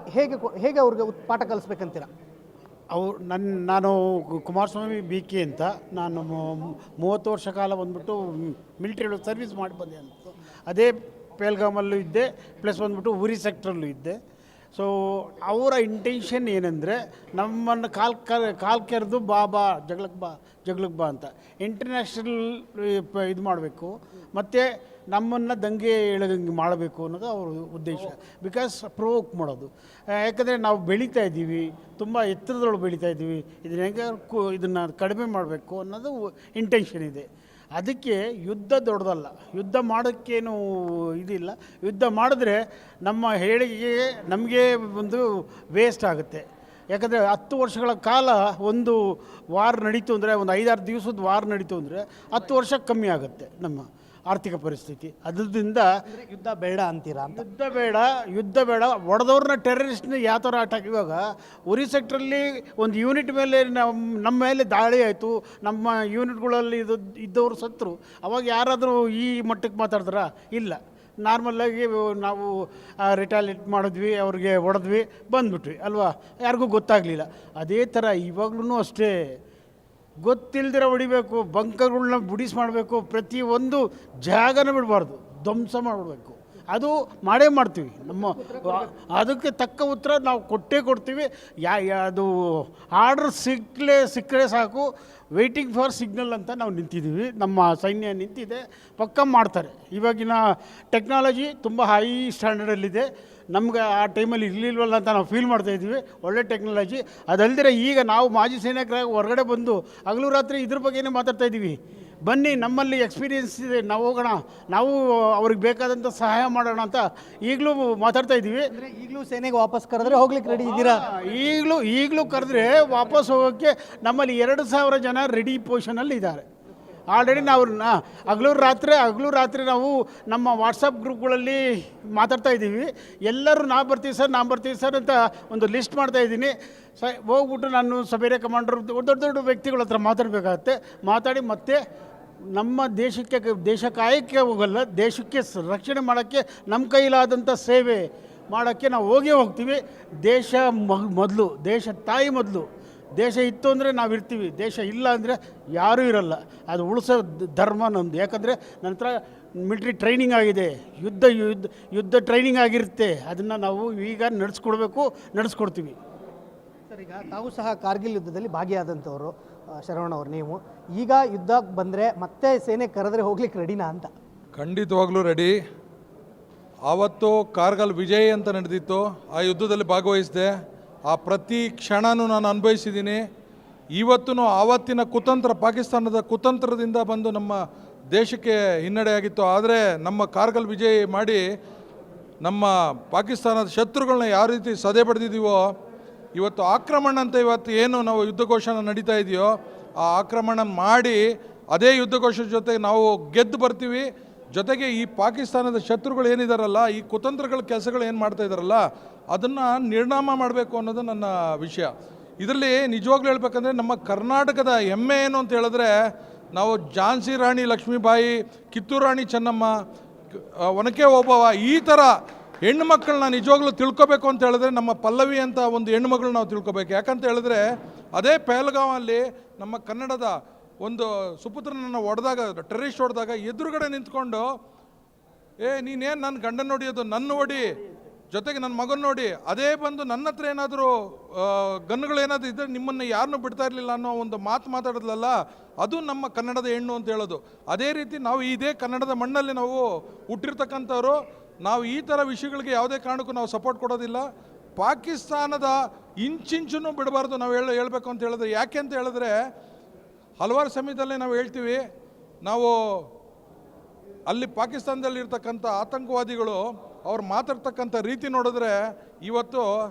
ಹೇಗೆ ಅವ್ರಿಗೆ ಪಾಠ ಕಲಿಸ್ಬೇಕಂತೀರಾ? ನಾನು ಕುಮಾರಸ್ವಾಮಿ BK ಅಂತ, ನಾನು 30 ವರ್ಷ ಕಾಲ ಬಂದ್ಬಿಟ್ಟು ಮಿಲಿಟರಿ ಸರ್ವಿಸ್ ಮಾಡಿ ಬಂದೆ ಅಂತ. ಅದೇ ಪೇಲ್ಗಾಮಲ್ಲೂ ಇದ್ದೆ, ಪ್ಲಸ್ ಬಂದ್ಬಿಟ್ಟು ಉರಿ ಸೆಕ್ಟ್ರಲ್ಲೂ ಇದ್ದೆ. ಸೊ ಅವರ ಇಂಟೆನ್ಷನ್ ಏನಂದರೆ ನಮ್ಮನ್ನು ಕಾಲ್ ಕೆರೆದು ಬಾ ಜಗಳಕ್ಕೆ ಬಾ ಅಂತ ಇಂಟರ್ನ್ಯಾಷನಲ್ ಇದು ಮಾಡಬೇಕು, ಮತ್ತು ನಮ್ಮನ್ನು ದಂಗೆ ಎಳಗಂಗೆ ಮಾಡಬೇಕು ಅನ್ನೋದು ಅವ್ರ ಉದ್ದೇಶ. ಬಿಕಾಸ್ ಪ್ರೊವೋಕ್ ಮಾಡೋದು. ಯಾಕಂದರೆ ನಾವು ಬೆಳೀತಾ ಇದ್ದೀವಿ, ತುಂಬ ಎತ್ತರದೊಳಗೆ ಬೆಳೀತಾ ಇದ್ದೀವಿ, ಇದನ್ನು ಕಡಿಮೆ ಮಾಡಬೇಕು ಅನ್ನೋದು ಇಂಟೆನ್ಷನ್ ಇದೆ. ಅದಕ್ಕೆ ಯುದ್ಧ ದೊಡ್ಡದಲ್ಲ, ಯುದ್ಧ ಮಾಡೋಕ್ಕೇನು ಇದಿಲ್ಲ. ಯುದ್ಧ ಮಾಡಿದ್ರೆ ನಮ್ಮ ಹೇಳಿಕೆಗೆ ನಮಗೆ ಒಂದು ವೇಸ್ಟ್ ಆಗುತ್ತೆ. ಯಾಕಂದರೆ 10 ವರ್ಷಗಳ ಕಾಲ ಒಂದು ವಾರ್ ನಡೀತು ಅಂದರೆ, ಒಂದು 5-6 ದಿವಸದ ವಾರ್ ನಡೀತು ಅಂದರೆ 10 ವರ್ಷ ಕಮ್ಮಿ ಆಗುತ್ತೆ ನಮ್ಮ ಆರ್ಥಿಕ ಪರಿಸ್ಥಿತಿ. ಅದರಿಂದ ಯುದ್ಧ ಬೇಡ ಅಂತೀರಾ? ಯುದ್ಧ ಬೇಡ. ಹೊಡೆದವ್ರನ್ನ ಟೆರರಿಸ್ಟ್ನ ಯಾವ ಥರ ಅಟ್ಯಾಕ್, ಇವಾಗ ಉರಿ ಸೆಕ್ಟ್ರಲ್ಲಿ ಒಂದು ಯೂನಿಟ್ ಮೇಲೆ ನಮ್ಮ ಮೇಲೆ ದಾಳಿ ಆಯಿತು, ನಮ್ಮ ಯೂನಿಟ್ಗಳಲ್ಲಿ ಇದ್ದವರು ಸತ್ರು. ಅವಾಗ ಯಾರಾದರೂ ಈ ಮಟ್ಟಕ್ಕೆ ಮಾತಾಡಿದ್ರ? ಇಲ್ಲ. ನಾರ್ಮಲ್ಲಾಗಿ ನಾವು ರಿಟಾಲಿಯೇಟ್ ಮಾಡಿದ್ವಿ, ಅವ್ರಿಗೆ ಹೊಡೆದ್ವಿ, ಬಂದ್ಬಿಟ್ವಿ ಅಲ್ವಾ, ಯಾರಿಗೂ ಗೊತ್ತಾಗಲಿಲ್ಲ. ಅದೇ ಥರ ಇವಾಗ್ಲೂ ಅಷ್ಟೇ, ಗೊತ್ತಿಲ್ದಿರ ಹೊಡಿಬೇಕು, ಬಂಕರ್ಗಳನ್ನ ಬುಡಿಸ್ ಮಾಡಬೇಕು, ಪ್ರತಿಯೊಂದು ಜಾಗನ ಬಿಡಬಾರ್ದು, ಧ್ವಂಸ ಮಾಡಿಬಿಡ್ಬೇಕು. ಅದು ಮಾಡೇ ಮಾಡ್ತೀವಿ. ಅದಕ್ಕೆ ತಕ್ಕ ಉತ್ತರ ನಾವು ಕೊಡ್ತೀವಿ. ಅದು ಆರ್ಡ್ರ್ ಸಿಕ್ಕರೆ ಸಾಕು, ವೆಯ್ಟಿಂಗ್ ಫಾರ್ ಸಿಗ್ನಲ್ ಅಂತ ನಾವು ನಿಂತಿದ್ದೀವಿ. ನಮ್ಮ ಸೈನ್ಯ ನಿಂತಿದೆ, ಪಕ್ಕ ಮಾಡ್ತಾರೆ. ಇವಾಗಿನ ಟೆಕ್ನಾಲಜಿ ತುಂಬ ಹೈ ಸ್ಟ್ಯಾಂಡರ್ಡಲ್ಲಿದೆ. ನಮ್ಗೆ ಆ ಟೈಮಲ್ಲಿ ಇರಲಿಲ್ವಲ್ಲ ಅಂತ ನಾವು ಫೀಲ್ ಮಾಡ್ತಾಯಿದ್ವಿ. ಒಳ್ಳೆ ಟೆಕ್ನಾಲಜಿ. ಅದಲ್ದಿರ ಈಗ ನಾವು ಮಾಜಿ ಸೈನಿಕರಾಗಿ ಹೊರಗಡೆ ಬಂದು ಹಗಲು ರಾತ್ರಿ ಇದ್ರ ಬಗ್ಗೆನೇ ಮಾತಾಡ್ತಾಯಿದ್ದೀವಿ. ಬನ್ನಿ, ನಮ್ಮಲ್ಲಿ ಎಕ್ಸ್ಪೀರಿಯೆನ್ಸ್ ಇದೆ, ನಾವು ಹೋಗೋಣ, ನಾವು ಅವ್ರಿಗೆ ಬೇಕಾದಂಥ ಸಹಾಯ ಮಾಡೋಣ ಅಂತ ಈಗಲೂ ಮಾತಾಡ್ತಾ ಇದ್ದೀವಿ. ಅಂದರೆ ಈಗಲೂ ಸೇನೆಗೆ ವಾಪಸ್ ಕರೆದ್ರೆ ಹೋಗ್ಲಿಕ್ಕೆ ರೆಡಿ ಇದ್ದೀರಾ? ಈಗಲೂ ಕರೆದ್ರೆ ವಾಪಸ್ ಹೋಗೋಕ್ಕೆ ನಮ್ಮಲ್ಲಿ 2000 ಜನ ರೆಡಿ ಪೊಸಿಷನಲ್ಲಿ ಇದ್ದಾರೆ. ಆಲ್ರೆಡಿ ನಾವು ಹಗಲು ರಾತ್ರಿ ನಾವು ನಮ್ಮ ವಾಟ್ಸಪ್ ಗ್ರೂಪ್ಗಳಲ್ಲಿ ಮಾತಾಡ್ತಾ ಇದ್ದೀವಿ. ಎಲ್ಲರೂ ನಾವು ಬರ್ತೀವಿ ಸರ್ ಅಂತ ಒಂದು ಲಿಸ್ಟ್ ಮಾಡ್ತಾ ಇದ್ದೀನಿ. ಹೋಗ್ಬಿಟ್ಟು ನಾನು ಸಬೇರೆ ಕಮಾಂಡರ್ ದೊಡ್ಡ ವ್ಯಕ್ತಿಗಳ ಹತ್ರ ಮಾತಾಡಬೇಕಾಗತ್ತೆ. ಮಾತಾಡಿ ಮತ್ತೆ ನಮ್ಮ ದೇಶ ಕಾಯಕ್ಕೆ ಹೋಗಲ್ಲ, ದೇಶಕ್ಕೆ ರಕ್ಷಣೆ ಮಾಡೋಕ್ಕೆ ನಮ್ಮ ಕೈಲಾದಂಥ ಸೇವೆ ಮಾಡೋಕ್ಕೆ ನಾವು ಹೋಗ್ತೀವಿ. ದೇಶ ಮೊದಲು, ದೇಶ ತಾಯಿ ಮೊದಲು. ದೇಶ ಇತ್ತು ಅಂದರೆ ನಾವು ಇರ್ತೀವಿ, ದೇಶ ಇಲ್ಲ ಅಂದರೆ ಯಾರೂ ಇರಲ್ಲ. ಅದು ಉಳಿಸೋ ಧರ್ಮ ನಮ್ಮದು. ಯಾಕಂದರೆ ನಂತರ ಮಿಲಿಟ್ರಿ ಟ್ರೈನಿಂಗ್ ಆಗಿದೆ, ಯುದ್ಧ ಟ್ರೈನಿಂಗ್ ಆಗಿರುತ್ತೆ. ಅದನ್ನು ನಾವು ಈಗ ನಡೆಸ್ಕೊಡ್ತೀವಿ. ಸರ್, ಈಗ ತಾವು ಸಹ ಕಾರ್ಗಿಲ್ ಯುದ್ಧದಲ್ಲಿ ಭಾಗಿಯಾದಂಥವ್ರು ಶರವಣವ್ರು, ನೀವು ಈಗ ಯುದ್ಧ ಬಂದರೆ ಮತ್ತೆ ಸೇನೆ ಕರೆದ್ರೆ ಹೋಗ್ಲಿಕ್ಕೆ ರೆಡಿನಾ ಅಂತ? ಖಂಡಿತವಾಗ್ಲೂ ರೆಡಿ. ಆವತ್ತು ಕಾರ್ಗಿಲ್ ವಿಜಯ್ ಅಂತ ನಡೆದಿತ್ತು, ಆ ಯುದ್ಧದಲ್ಲಿ ಭಾಗವಹಿಸಿದೆ. ಆ ಪ್ರತಿ ಕ್ಷಣನೂ ನಾನು ಅನುಭವಿಸಿದ್ದೀನಿ. ಇವತ್ತು ಆವತ್ತಿನ ಪಾಕಿಸ್ತಾನದ ಕುತಂತ್ರದಿಂದ ಬಂದು ನಮ್ಮ ದೇಶಕ್ಕೆ ಹಿನ್ನಡೆಯಾಗಿತ್ತು. ಆದರೆ ನಮ್ಮ ಕಾರ್ಗಿಲ್ ವಿಜಯ ಮಾಡಿ ನಮ್ಮ ಪಾಕಿಸ್ತಾನದ ಶತ್ರುಗಳನ್ನ ಯಾವ ರೀತಿ ಸದೆ ಬಡ್ದಿದ್ದೀವೋ, ಇವತ್ತು ಆಕ್ರಮಣ ಅಂತ ಇವತ್ತು ಏನು ನಾವು ಯುದ್ಧಘೋಷಣೆ ನಡೀತಾ ಇದೆಯೋ, ಆ ಆಕ್ರಮಣ ಮಾಡಿ ಅದೇ ಯುದ್ಧಘೋಷದ ಜೊತೆ ನಾವು ಗೆದ್ದು ಬರ್ತೀವಿ. ಜೊತೆಗೆ ಈ ಪಾಕಿಸ್ತಾನದ ಶತ್ರುಗಳು ಏನಿದಾರಲ್ಲ, ಈ ಕುತಂತ್ರಗಳ ಕೆಲಸಗಳು ಏನು ಮಾಡ್ತಾ ಇದ್ದಾರಲ್ಲ, ಅದನ್ನು ನಿರ್ನಾಮ ಮಾಡಬೇಕು ಅನ್ನೋದು ನನ್ನ ವಿಷಯ. ಇದರಲ್ಲಿ ನಿಜವಾಗ್ಲೂ ಹೇಳ್ಬೇಕಂದ್ರೆ ನಮ್ಮ ಕರ್ನಾಟಕದ ಹೆಮ್ಮೆ ಏನು ಅಂತ ಹೇಳಿದ್ರೆ, ನಾವು ಝಾನ್ಸಿ ರಾಣಿ ಲಕ್ಷ್ಮೀಬಾಯಿ, ಕಿತ್ತೂರು ರಾಣಿ ಚೆನ್ನಮ್ಮ, ಒನಕೆ ಓಬವ್ವ ಈ ಥರ ಹೆಣ್ಣು ಮಕ್ಕಳನ್ನ ನಿಜವಾಗ್ಲೂ ತಿಳ್ಕೊಬೇಕು ಅಂತ ಹೇಳಿದ್ರೆ ನಮ್ಮ ಪಲ್ಲವಿ ಅಂತ ಒಂದು ಹೆಣ್ಣು ಮಗಳು ನಾವು ತಿಳ್ಕೊಬೇಕು. ಯಾಕಂತ ಹೇಳಿದ್ರೆ ಅದೇ ಪಹಲ್ಗಾಮಲ್ಲಿ ನಮ್ಮ ಕನ್ನಡದ ಒಂದು ಸುಪುತ್ರನನ್ನು ಹೊಡೆದಾಗ, ಟೆರರಿಸ್ಟ್ ಹೊಡೆದಾಗ ಎದುರುಗಡೆ ನಿಂತ್ಕೊಂಡು, ನೀನೇನು ನನ್ನ ಗಂಡನ ನೋಡಿಯೋದು, ನನ್ನ ನೋಡಿ, ಜೊತೆಗೆ ನನ್ನ ಮಗನ ನೋಡಿ, ಅದೇ ಬಂದು ನನ್ನ ಹತ್ರ ಏನಾದರೂ ಗನ್ನುಗಳೇನಾದರೂ ಇದ್ದರೆ ನಿಮ್ಮನ್ನು ಯಾರನ್ನೂ ಬಿಡ್ತಾ ಇರಲಿಲ್ಲ ಅನ್ನೋ ಒಂದು ಮಾತು ಮಾತಾಡೋದ್ಲಲ್ಲ, ಅದು ನಮ್ಮ ಕನ್ನಡದ ಹೆಣ್ಣು ಅಂತ ಹೇಳೋದು. ಅದೇ ರೀತಿ ನಾವು ಇದೇ ಕನ್ನಡದ ಮಣ್ಣಲ್ಲಿ ನಾವು ಹುಟ್ಟಿರ್ತಕ್ಕಂಥವ್ರು. ನಾವು ಈ ಥರ ವಿಷಯಗಳಿಗೆ ಯಾವುದೇ ಕಾರಣಕ್ಕೂ ನಾವು ಸಪೋರ್ಟ್ ಕೊಡೋದಿಲ್ಲ. ಪಾಕಿಸ್ತಾನದ ಇಂಚಿಂಚೂ ಬಿಡಬಾರ್ದು ನಾವು ಹೇಳ್ಬೇಕು ಅಂತ ಹೇಳಿದ್ರೆ. ಯಾಕೆ ಅಂತ ಹೇಳಿದ್ರೆ ಹಲವಾರು ಸಮಯದಲ್ಲೇ ನಾವು ಹೇಳ್ತೀವಿ, ನಾವು ಅಲ್ಲಿ ಪಾಕಿಸ್ತಾನದಲ್ಲಿ ಇರ್ತಕ್ಕಂಥ ಆತಂಕವಾದಿಗಳು ಅವ್ರು ಮಾತಾಡ್ತಕ್ಕಂಥ ರೀತಿ ನೋಡಿದ್ರೆ ಇವತ್ತು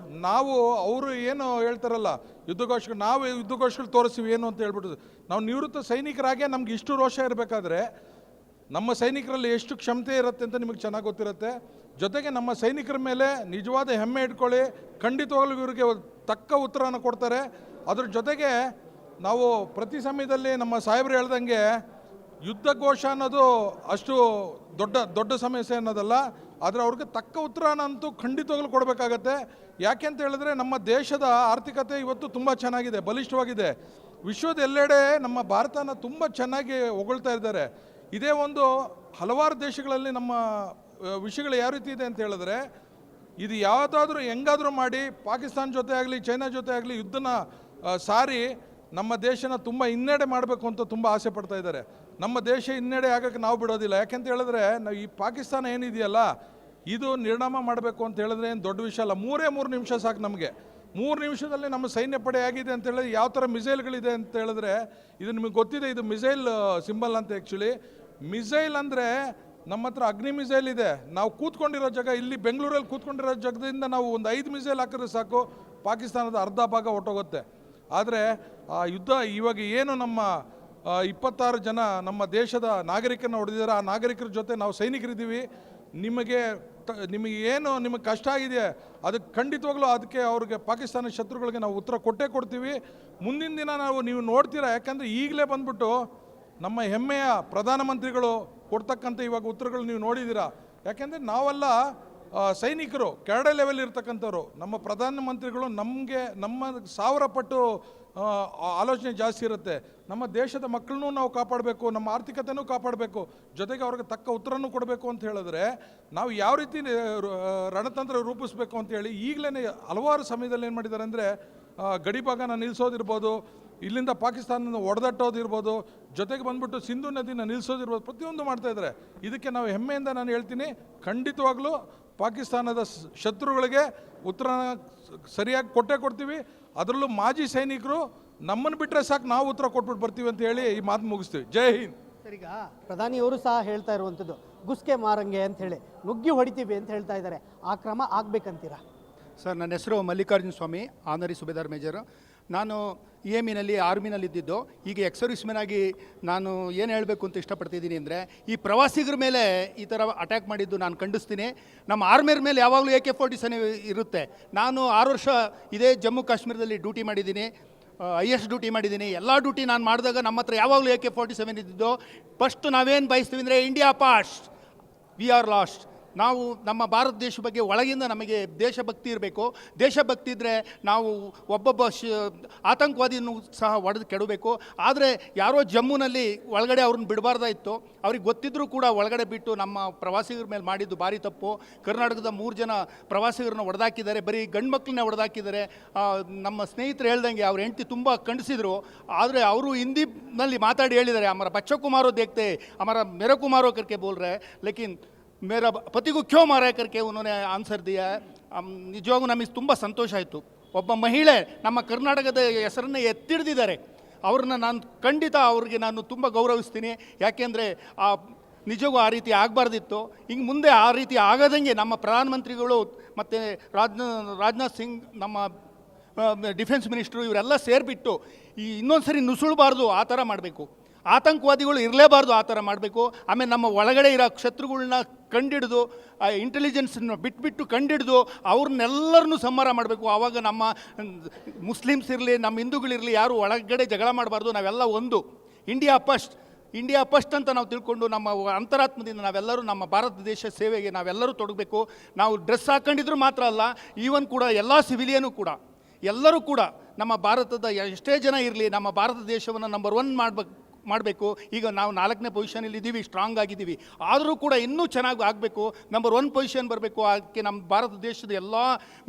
ನಾವು ಅವರು ಏನು ಹೇಳ್ತಾರಲ್ಲ ಯುದ್ಧಘೋಷಗಳು, ನಾವು ಯುದ್ಧಘೋಷಗಳು ತೋರಿಸ್ತೀವಿ ಏನು ಅಂತ ಹೇಳ್ಬಿಟ್ಟು, ನಾವು ನಿವೃತ್ತ ಸೈನಿಕರಾಗೆ ನಮ್ಗೆ ಇಷ್ಟು ರೋಷ ಇರಬೇಕಾದ್ರೆ ನಮ್ಮ ಸೈನಿಕರಲ್ಲಿ ಎಷ್ಟು ಕ್ಷಮತೆ ಇರುತ್ತೆ ಅಂತ ನಿಮಗೆ ಚೆನ್ನಾಗಿ ಗೊತ್ತಿರುತ್ತೆ. ಜೊತೆಗೆ ನಮ್ಮ ಸೈನಿಕರ ಮೇಲೆ ನಿಜವಾದ ಹೆಮ್ಮೆ ಇಟ್ಕೊಳ್ಳಿ. ಖಂಡಿತವಾಗ್ಲೂ ಇವರಿಗೆ ತಕ್ಕ ಉತ್ತರವನ್ನು ಕೊಡ್ತಾರೆ. ಅದ್ರ ಜೊತೆಗೆ ನಾವು ಪ್ರತಿ ಸಮಯದಲ್ಲಿ ನಮ್ಮ ಸಾಹೇಬರು ಹೇಳ್ದಂಗೆ ಯುದ್ಧಘೋಷ ಅನ್ನೋದು ಅಷ್ಟು ದೊಡ್ಡ ಸಮಸ್ಯೆ ಅನ್ನೋದಲ್ಲ, ಆದರೆ ಅವ್ರಿಗೆ ತಕ್ಕ ಉತ್ತರನಂತೂ ಖಂಡಿತವಾಗ್ಲೂ ಕೊಡಬೇಕಾಗತ್ತೆ. ಯಾಕೆ ಅಂತ ಹೇಳಿದ್ರೆ ನಮ್ಮ ದೇಶದ ಆರ್ಥಿಕತೆ ಇವತ್ತು ತುಂಬ ಚೆನ್ನಾಗಿದೆ, ಬಲಿಷ್ಠವಾಗಿದೆ. ವಿಶ್ವದ ಎಲ್ಲೆಡೆ ನಮ್ಮ ಭಾರತನ ತುಂಬ ಚೆನ್ನಾಗಿ ಹೊಗಳ್ತಾ ಇದ್ದಾರೆ. ಇದೇ ಒಂದು ಹಲವಾರು ದೇಶಗಳಲ್ಲಿ ನಮ್ಮ ವಿಷಯಗಳು ಯಾವ ರೀತಿ ಇದೆ ಅಂತ ಹೇಳಿದ್ರೆ, ಇದು ಯಾವುದಾದ್ರೂ ಹೆಂಗಾದರೂ ಮಾಡಿ ಪಾಕಿಸ್ತಾನ ಜೊತೆ ಆಗಲಿ ಚೈನಾ ಜೊತೆ ಆಗಲಿ ಯುದ್ಧನ ಸಾರಿ ನಮ್ಮ ದೇಶನ ತುಂಬ ಹಿನ್ನಡೆ ಮಾಡಬೇಕು ಅಂತ ತುಂಬ ಆಸೆ ಪಡ್ತಾ ಇದ್ದಾರೆ. ನಮ್ಮ ದೇಶ ಹಿನ್ನಡೆ ಆಗೋಕ್ಕೆ ನಾವು ಬಿಡೋದಿಲ್ಲ. ಯಾಕೆಂತ ಹೇಳಿದ್ರೆ ನಾವು ಈ ಪಾಕಿಸ್ತಾನ ಏನಿದೆಯಲ್ಲ, ಇದು ನಿರ್ನಾಮ ಮಾಡಬೇಕು ಅಂತ ಹೇಳಿದ್ರೆ ಏನು ದೊಡ್ಡ ವಿಷಯ ಅಲ್ಲ. 3 ನಿಮಿಷ ಸಾಕು ನಮಗೆ. 3 ನಿಮಿಷದಲ್ಲಿ ನಮ್ಮ ಸೈನ್ಯ ಪಡೆ ಆಗಿದೆ ಅಂತ ಹೇಳಿದ್ರೆ, ಯಾವ ಥರ ಮಿಸೈಲ್ಗಳಿದೆ ಅಂತ ಹೇಳಿದ್ರೆ, ಇದು ನಿಮಗೆ ಗೊತ್ತಿದೆ, ಇದು ಮಿಸೈಲ್ ಸಿಂಬಲ್ ಅಂತ. ಆ್ಯಕ್ಚುಲಿ ಮಿಸೈಲ್ ಅಂದರೆ ನಮ್ಮ ಹತ್ರ ಅಗ್ನಿ ಮಿಸೈಲ್ ಇದೆ. ನಾವು ಕೂತ್ಕೊಂಡಿರೋ ಜಾಗ, ಇಲ್ಲಿ ಬೆಂಗಳೂರಲ್ಲಿ ಕೂತ್ಕೊಂಡಿರೋ ಜಾಗದಿಂದ ನಾವು ಒಂದು 5 ಮಿಸೈಲ್ ಹಾಕಿದ್ರೆ ಸಾಕು, ಪಾಕಿಸ್ತಾನದ ಅರ್ಧ ಭಾಗ ಹೊಟ್ಟೋಗುತ್ತೆ. ಆದರೆ ಆ ಯುದ್ಧ ಇವಾಗ ಏನು ನಮ್ಮ 26 ಜನ ನಮ್ಮ ದೇಶದ ನಾಗರಿಕರನ್ನ ಹೊಡೆದಿದ್ದಾರೆ, ಆ ನಾಗರಿಕರ ಜೊತೆ ನಾವು ಸೈನಿಕರಿದ್ದೀವಿ. ನಿಮಗೆ ಏನು ನಿಮಗೆ ಕಷ್ಟ ಆಗಿದೆ ಅದಕ್ಕೆ ಖಂಡಿತವಾಗ್ಲೂ ಅದಕ್ಕೆ ಅವ್ರಿಗೆ ಪಾಕಿಸ್ತಾನ ಶತ್ರುಗಳಿಗೆ ನಾವು ಉತ್ತರ ಕೊಟ್ಟೇ ಕೊಡ್ತೀವಿ. ಮುಂದಿನ ದಿನ ನೀವು ನೋಡ್ತೀರಾ. ಯಾಕಂದರೆ ಈಗಲೇ ಬಂದ್ಬಿಟ್ಟು ನಮ್ಮ ಹೆಮ್ಮೆಯ ಪ್ರಧಾನಮಂತ್ರಿಗಳು ಕೊಡ್ತಕ್ಕಂಥ ಇವಾಗ ಉತ್ತರಗಳು ನೀವು ನೋಡಿದ್ದೀರಾ. ಯಾಕೆಂದರೆ ನಾವೆಲ್ಲ ಸೈನಿಕರು ಕೆಳಗಡೆ ಲೆವೆಲ್ ಇರ್ತಕ್ಕಂಥವ್ರು. ನಮ್ಮ ಪ್ರಧಾನಮಂತ್ರಿಗಳು ನಮ್ಮ 1000 ಪಟ್ಟು ಆಲೋಚನೆ ಜಾಸ್ತಿ ಇರುತ್ತೆ. ನಮ್ಮ ದೇಶದ ಮಕ್ಕಳನ್ನೂ ನಾವು ಕಾಪಾಡಬೇಕು, ನಮ್ಮ ಆರ್ಥಿಕತೆನೂ ಕಾಪಾಡಬೇಕು, ಜೊತೆಗೆ ಅವ್ರಿಗೆ ತಕ್ಕ ಉತ್ತರನೂ ಕೊಡಬೇಕು ಅಂತ ಹೇಳಿದ್ರೆ ನಾವು ಯಾವ ರೀತಿ ರಣತಂತ್ರ ರೂಪಿಸಬೇಕು ಅಂತೇಳಿ ಈಗಲೇ ಹಲವಾರು ಸಮಯದಲ್ಲಿ ಏನು ಮಾಡಿದ್ದಾರೆ ಅಂದರೆ, ಗಡಿಭಾಗನ ನಿಲ್ಲಿಸೋದಿರ್ಬೋದು, ಇಲ್ಲಿಂದ ಪಾಕಿಸ್ತಾನದ ಹೊಡೆದಟ್ಟೋದಿರ್ಬೋದು, ಜೊತೆಗೆ ಬಂದ್ಬಿಟ್ಟು ಸಿಂಧು ನದಿನ ನಿಲ್ಲಿಸೋದಿರ್ಬೋದು, ಪ್ರತಿಯೊಂದು ಮಾಡ್ತಾಯಿದ್ದಾರೆ. ಇದಕ್ಕೆ ನಾವು ಹೆಮ್ಮೆಯಿಂದ ನಾನು ಹೇಳ್ತೀನಿ, ಖಂಡಿತವಾಗ್ಲೂ ಪಾಕಿಸ್ತಾನದ ಶತ್ರುಗಳಿಗೆ ಉತ್ತರ ಸರಿಯಾಗಿ ಕೊಟ್ಟೇ ಕೊಡ್ತೀವಿ. ಅದರಲ್ಲೂ ಮಾಜಿ ಸೈನಿಕರು ನಮ್ಮನ್ನು ಬಿಟ್ಟರೆ ಸಾಕು, ನಾವು ಉತ್ತರ ಕೊಟ್ಬಿಟ್ಟು ಬರ್ತೀವಿ ಅಂತ ಹೇಳಿ ಈ ಮಾತು ಮುಗಿಸ್ತೀವಿ. ಜೈ ಹಿಂದ್. ಸರಿಗ ಪ್ರಧಾನಿಯವರು ಸಹ ಹೇಳ್ತಾ ಇರುವಂಥದ್ದು ಗುಸ್ಕೆ ಮಾರಂಗೆ ಅಂತ ಹೇಳಿ ನುಗ್ಗಿ ಹೊಡಿತೀವಿ ಅಂತ ಹೇಳ್ತಾ ಇದ್ದಾರೆ. ಆ ಕ್ರಮ ಆಗ್ಬೇಕಂತೀರಾ? ಸರ್, ನನ್ನ ಹೆಸರು ಮಲ್ಲಿಕಾರ್ಜುನ ಸ್ವಾಮಿ, ಆನರಿ ಸುಬೇದಾರ್ ಮೇಜರು. ನಾನು EMEನಲ್ಲಿ ಆರ್ಮಿನಲ್ಲಿದ್ದಿದ್ದು. ಈಗ ಎಕ್ಸ್ ಸರ್ವಿಸ್ಮೆನ್ ಆಗಿ ನಾನು ಏನು ಹೇಳಬೇಕು ಅಂತ ಇಷ್ಟಪಡ್ತಿದ್ದೀನಿ ಅಂದರೆ, ಈ ಪ್ರವಾಸಿಗರ ಮೇಲೆ ಈ ಥರ ಅಟ್ಯಾಕ್ ಮಾಡಿದ್ದು ನಾನು ಖಂಡಿಸ್ತೀನಿ. ನಮ್ಮ ಆರ್ಮಿಯರ ಮೇಲೆ ಯಾವಾಗಲೂ AK-47 ಇರುತ್ತೆ. ನಾನು 6 ವರ್ಷ ಇದೇ ಜಮ್ಮು ಕಾಶ್ಮೀರದಲ್ಲಿ ಡ್ಯೂಟಿ ಮಾಡಿದ್ದೀನಿ, IS ಡ್ಯೂಟಿ ಮಾಡಿದ್ದೀನಿ. ಎಲ್ಲ ಡ್ಯೂಟಿ ನಾನು ಮಾಡಿದಾಗ ನಮ್ಮ ಹತ್ರ ಯಾವಾಗಲೂ AK-47 ಇದ್ದಿದ್ದು. ಫಸ್ಟ್ ನಾವೇನು ಬಯಸ್ತೀವಿ ಅಂದರೆ, India past, we are last. ನಾವು ನಮ್ಮ ಭಾರತ ದೇಶ ಬಗ್ಗೆ ಒಳಗಿಂದ ನಮಗೆ ದೇಶಭಕ್ತಿ ಇರಬೇಕು. ದೇಶಭಕ್ತಿ ಇದ್ದರೆ ನಾವು ಒಬ್ಬೊಬ್ಬ ಆತಂಕವಾದಿಯನ್ನು ಸಹ ಒಡೆದು ಕೆಡಬೇಕು. ಆದರೆ ಯಾರೋ ಜಮ್ಮುನಲ್ಲಿ ಒಳಗಡೆ ಅವ್ರನ್ನ ಬಿಡಬಾರ್ದಾಯಿತ್ತು. ಅವ್ರಿಗೆ ಗೊತ್ತಿದ್ದರೂ ಕೂಡ ಒಳಗಡೆ ಬಿಟ್ಟು ನಮ್ಮ ಪ್ರವಾಸಿಗರ ಮೇಲೆ ಮಾಡಿದ್ದು ಭಾರಿ ತಪ್ಪು. ಕರ್ನಾಟಕದ 3 ಜನ ಪ್ರವಾಸಿಗರನ್ನ ಹೊಡೆದಾಕಿದ್ದಾರೆ, ಬರೀ ಗಂಡು ಮಕ್ಕಳನ್ನೇ ಹೊಡೆದಾಕಿದ್ದಾರೆ. ನಮ್ಮ ಸ್ನೇಹಿತರು ಹೇಳ್ದಂಗೆ ಅವ್ರ ಹೆಂಡತಿ ತುಂಬ ಖಂಡಿಸಿದರು. ಆದರೆ ಅವರು ಹಿಂದಿನಲ್ಲಿ ಮಾತಾಡಿ ಹೇಳಿದ್ದಾರೆ, ಹಮಾರ ಬಚ್ಚ ಕುಮಾರೋ ದೇಖ್ತೆ, ಹಮಾರ ಮೇರಾ ಕುಮಾರೋ ಕರ್ಕೆ ಬೋಲ್ ರहे, ಲೇಕಿನ್ मेरा पति को क्यों मारा करके उन्होंने आंसर दिया है. ನಿಜವಾಗೂ ನಮಗೆ ತುಂಬ ಸಂತೋಷ ಆಯಿತು. ಒಬ್ಬ ಮಹಿಳೆ ನಮ್ಮ ಕರ್ನಾಟಕದ ಹೆಸರನ್ನು ಎತ್ತಿಡ್ದಿದ್ದಾರೆ. ಅವ್ರನ್ನ ನಾನು ಖಂಡಿತ ಅವ್ರಿಗೆ ನಾನು ತುಂಬ ಗೌರವಿಸ್ತೀನಿ. ಯಾಕೆಂದರೆ ನಿಜವೂ ಆ ರೀತಿ ಆಗಬಾರ್ದಿತ್ತು. ಹಿಂಗೆ ಮುಂದೆ ಆ ರೀತಿ ಆಗದಂಗೆ ನಮ್ಮ ಪ್ರಧಾನಮಂತ್ರಿಗಳು ಮತ್ತು ರಾಜನಾಥ್ ಸಿಂಗ್, ನಮ್ಮ ಡಿಫೆನ್ಸ್ ಮಿನಿಸ್ಟ್ರು ಇವರೆಲ್ಲ ಸೇರಿಬಿಟ್ಟು ಇನ್ನೊಂದು ಸರಿ ನುಸುಳಬಾರ್ದು, ಆ ಥರ ಮಾಡಬೇಕು. ಆತಂಕವಾದಿಗಳು ಇರಲೇಬಾರ್ದು, ಆ ಥರ ಮಾಡಬೇಕು. ಆಮೇಲೆ ನಮ್ಮ ಒಳಗಡೆ ಇರೋ ಶತ್ರುಗಳನ್ನ ಕಂಡಿಡಿದು, ಇಂಟೆಲಿಜೆನ್ಸನ್ನು ಬಿಟ್ಬಿಟ್ಟು ಕಂಡಿಡಿದು ಅವ್ರನ್ನೆಲ್ಲರನ್ನೂ ಸಂಹಾರ ಮಾಡಬೇಕು. ಆವಾಗ ನಮ್ಮ ಮುಸ್ಲಿಮ್ಸ್ ಇರಲಿ, ನಮ್ಮ ಹಿಂದೂಗಳಿರಲಿ, ಯಾರು ಒಳಗಡೆ ಜಗಳ ಮಾಡಬಾರ್ದು. ನಾವೆಲ್ಲ ಒಂದು ಇಂಡಿಯಾ ಫಸ್ಟ್ ಅಂತ ನಾವು ತಿಳ್ಕೊಂಡು ನಮ್ಮ ಅಂತರಾತ್ಮದಿಂದ ನಾವೆಲ್ಲರೂ ನಮ್ಮ ಭಾರತ ದೇಶ ಸೇವೆಗೆ ನಾವೆಲ್ಲರೂ ತೊಡಗಬೇಕು. ನಾವು ಡ್ರೆಸ್ ಹಾಕೊಂಡಿದ್ರು ಮಾತ್ರ ಅಲ್ಲ, ಈವನ್ ಕೂಡ ಎಲ್ಲ ಸಿವಿಲಿಯನು ಕೂಡ ಎಲ್ಲರೂ ಕೂಡ ನಮ್ಮ ಭಾರತದ ಎಷ್ಟೇ ಜನ ಇರಲಿ ನಮ್ಮ ಭಾರತ ದೇಶವನ್ನು ನಂಬರ್ 1 ಮಾಡಬೇಕು. ಈಗ ನಾವು 4ನೇ ಪೊಸಿಷನಲ್ಲಿ ಇದ್ದೀವಿ, ಸ್ಟ್ರಾಂಗ್ ಆಗಿದ್ದೀವಿ. ಆದರೂ ಕೂಡ ಇನ್ನೂ ಚೆನ್ನಾಗಿ ಆಗಬೇಕು, ನಂಬರ್ 1 ಪೊಸಿಷನ್ ಬರಬೇಕು. ಅದಕ್ಕೆ ನಮ್ಮ ಭಾರತ ದೇಶದ ಎಲ್ಲ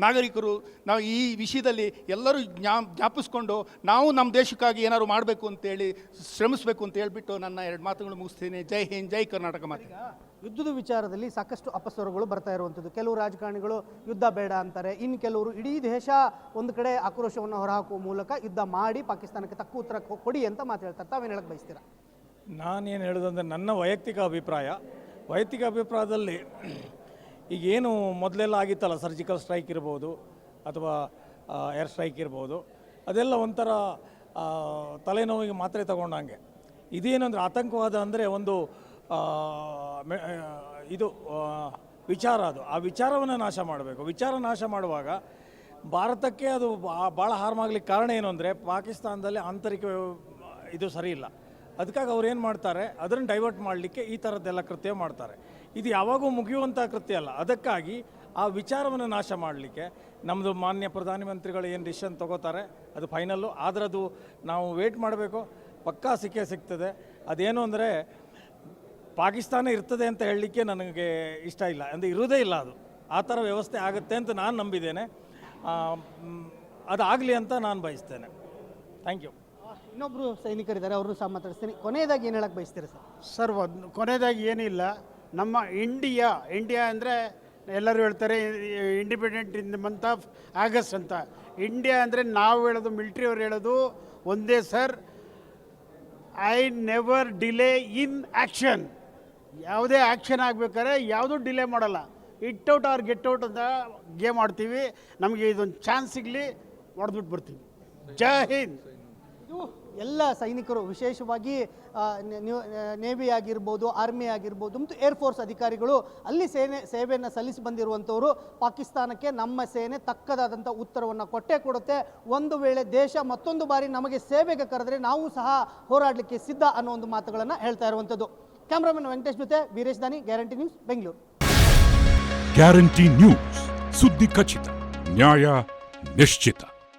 ನಾಗರಿಕರು ನಾವು ಈ ವಿಷಯದಲ್ಲಿ ಎಲ್ಲರೂ ಜ್ಞಾಪಿಸ್ಕೊಂಡು ನಾವು ನಮ್ಮ ದೇಶಕ್ಕಾಗಿ ಏನಾದ್ರು ಮಾಡಬೇಕು ಅಂತೇಳಿ ಶ್ರಮಿಸಬೇಕು ಅಂತ ಹೇಳ್ಬಿಟ್ಟು ನನ್ನ 2 ಮಾತುಗಳು ಮುಗಿಸ್ತೀನಿ. ಜೈ ಹಿಂದ್, ಜೈ ಕರ್ನಾಟಕ ಮಾತೆ. ಯುದ್ಧದ ವಿಚಾರದಲ್ಲಿ ಸಾಕಷ್ಟು ಅಪಸ್ವರಗಳು ಬರ್ತಾ ಇರುವಂಥದ್ದು. ಕೆಲವು ರಾಜಕಾರಣಿಗಳು ಯುದ್ಧ ಬೇಡ ಅಂತಾರೆ, ಇನ್ನು ಕೆಲವರು ಇಡೀ ದೇಶ ಒಂದು ಕಡೆ ಆಕ್ರೋಶವನ್ನು ಹೊರಹಾಕುವ ಮೂಲಕ ಯುದ್ಧ ಮಾಡಿ ಪಾಕಿಸ್ತಾನಕ್ಕೆ ತಕ್ಕ ಉತ್ತರ ಕೊಡಿ ಅಂತ ಮಾತಾಡ್ತಾರೆ. ತಾವೇನು ಹೇಳಕ್ಕೆ ಬಯಸ್ತೀರಾ? ನಾನೇನು ಹೇಳೋದಂದರೆ ನನ್ನ ವೈಯಕ್ತಿಕ ಅಭಿಪ್ರಾಯದಲ್ಲಿ ಈಗೇನು ಮೊದಲೆಲ್ಲ ಆಗಿತ್ತಲ್ಲ, ಸರ್ಜಿಕಲ್ ಸ್ಟ್ರೈಕ್ ಇರ್ಬೋದು ಅಥವಾ ಏರ್ ಸ್ಟ್ರೈಕ್ ಇರ್ಬೋದು, ಅದೆಲ್ಲ ಒಂಥರ ತಲೆನೋವಿಗೆ ಮಾತ್ರೆ ತಗೊಂಡಂಗೆ. ಇದೇನಂದರೆ ಆತಂಕವಾದ ಅಂದರೆ ಒಂದು ಇದು ವಿಚಾರ, ಅದು ಆ ವಿಚಾರವನ್ನು ನಾಶ ಮಾಡಬೇಕು. ವಿಚಾರ ನಾಶ ಮಾಡುವಾಗ ಭಾರತಕ್ಕೆ ಅದು ಭಾಳ ಹಾರ್ಮ್ ಆಗ್ಲಿಕ್ಕೆ ಕಾರಣ ಏನು ಅಂದರೆ ಪಾಕಿಸ್ತಾನದಲ್ಲಿ ಆಂತರಿಕ ಇದು ಸರಿ ಇಲ್ಲ. ಅದಕ್ಕಾಗಿ ಅವ್ರು ಏನು ಮಾಡ್ತಾರೆ, ಅದನ್ನು ಡೈವರ್ಟ್ ಮಾಡಲಿಕ್ಕೆ ಈ ಥರದ್ದೆಲ್ಲ ಕೃತ್ಯ ಮಾಡ್ತಾರೆ. ಇದು ಯಾವಾಗೂ ಮುಗಿಯುವಂಥ ಕೃತ್ಯ ಅಲ್ಲ. ಅದಕ್ಕಾಗಿ ಆ ವಿಚಾರವನ್ನು ನಾಶ ಮಾಡಲಿಕ್ಕೆ ನಮ್ಮದು ಮಾನ್ಯ ಪ್ರಧಾನಮಂತ್ರಿಗಳು ಏನು ಡಿಸಿಷನ್ ತೊಗೋತಾರೆ ಅದು ಫೈನಲ್ಲು. ಆದರೆ ಅದು ನಾವು ವೇಟ್ ಮಾಡಬೇಕು, ಪಕ್ಕಾ ಸಿಗ್ತದೆ. ಅದೇನು ಅಂದರೆ ಪಾಕಿಸ್ತಾನ ಇರ್ತದೆ ಅಂತ ಹೇಳಲಿಕ್ಕೆ ನನಗೆ ಇಷ್ಟ ಇಲ್ಲ, ಅಂದರೆ ಇರೋದೇ ಇಲ್ಲ. ಅದು ಆ ಥರ ವ್ಯವಸ್ಥೆ ಆಗುತ್ತೆ ಅಂತ ನಾನು ನಂಬಿದ್ದೇನೆ. ಅದಾಗಲಿ ಅಂತ ನಾನು ಬಯಸ್ತೇನೆ. Thank you. ಇನ್ನೊಬ್ಬರು ಸೈನಿಕರಿದ್ದಾರೆ, ಅವರು ಸಹ ಮಾತಾಡಿಸ್ತೀನಿ. ಕೊನೆಯದಾಗಿ ಏನು ಹೇಳಕ್ಕೆ ಬಯಸ್ತೀರಾ ಸರ್? ಕೊನೆಯದಾಗಿ ಏನಿಲ್ಲ, ನಮ್ಮ ಇಂಡಿಯಾ ಅಂದರೆ ಎಲ್ಲರೂ ಹೇಳ್ತಾರೆ independent in the month of August ಅಂತ. ಇಂಡಿಯಾ ಅಂದರೆ ನಾವು ಹೇಳೋದು, ಮಿಲಿಟ್ರಿಯವ್ರು ಹೇಳೋದು ಒಂದೇ sir, I never delay in action. ಯಾವುದೇ ಆ್ಯಕ್ಷನ್ ಆಗಬೇಕಾದ್ರೆ ಯಾವುದೂ ಡಿಲೇ ಮಾಡಲ್ಲ. Hit out or get out ಅಂತ ಗೇಮ್ ಆಡ್ತೀವಿ. ನಮಗೆ ಇದೊಂದು ಚಾನ್ಸ್ ಸಿಗಲಿ, ಹೊಡೆದ್ಬಿಟ್ಟು ಬರ್ತೀವಿ. ಜೈ ಹಿಂದ್. ಇದು ಎಲ್ಲ ಸೈನಿಕರು, ವಿಶೇಷವಾಗಿ ನೇವಿ ಆಗಿರ್ಬೋದು, ಆರ್ಮಿ ಆಗಿರ್ಬೋದು ಮತ್ತು ಏರ್ಫೋರ್ಸ್ ಅಧಿಕಾರಿಗಳು ಅಲ್ಲಿ ಸೇವೆಯನ್ನು ಸಲ್ಲಿಸಿ ಬಂದಿರುವಂಥವರು. ಪಾಕಿಸ್ತಾನಕ್ಕೆ ನಮ್ಮ ಸೇನೆ ತಕ್ಕದಾದಂಥ ಉತ್ತರವನ್ನು ಕೊಡುತ್ತೆ. ಒಂದು ವೇಳೆ ದೇಶ ಮತ್ತೊಂದು ಬಾರಿ ನಮಗೆ ಸೇವೆಗೆ ಕರೆದರೆ ನಾವು ಸಹ ಹೋರಾಡಲಿಕ್ಕೆ ಸಿದ್ಧ ಅನ್ನೋ ಒಂದು ಮಾತುಗಳನ್ನು ಹೇಳ್ತಾ ಇರುವಂಥದ್ದು. ಕ್ಯಾಮ್ರಾಮನ್ ವೆಂಕಟೇಶ್ ಜೊತೆ ವೀರೇಶ್ ದಾನಿ, guarantee news, Bengaluru. Guarantee news, ಸುದ್ದಿ ಖಚಿತ, ನ್ಯಾಯ ನಿಶ್ಚಿತ.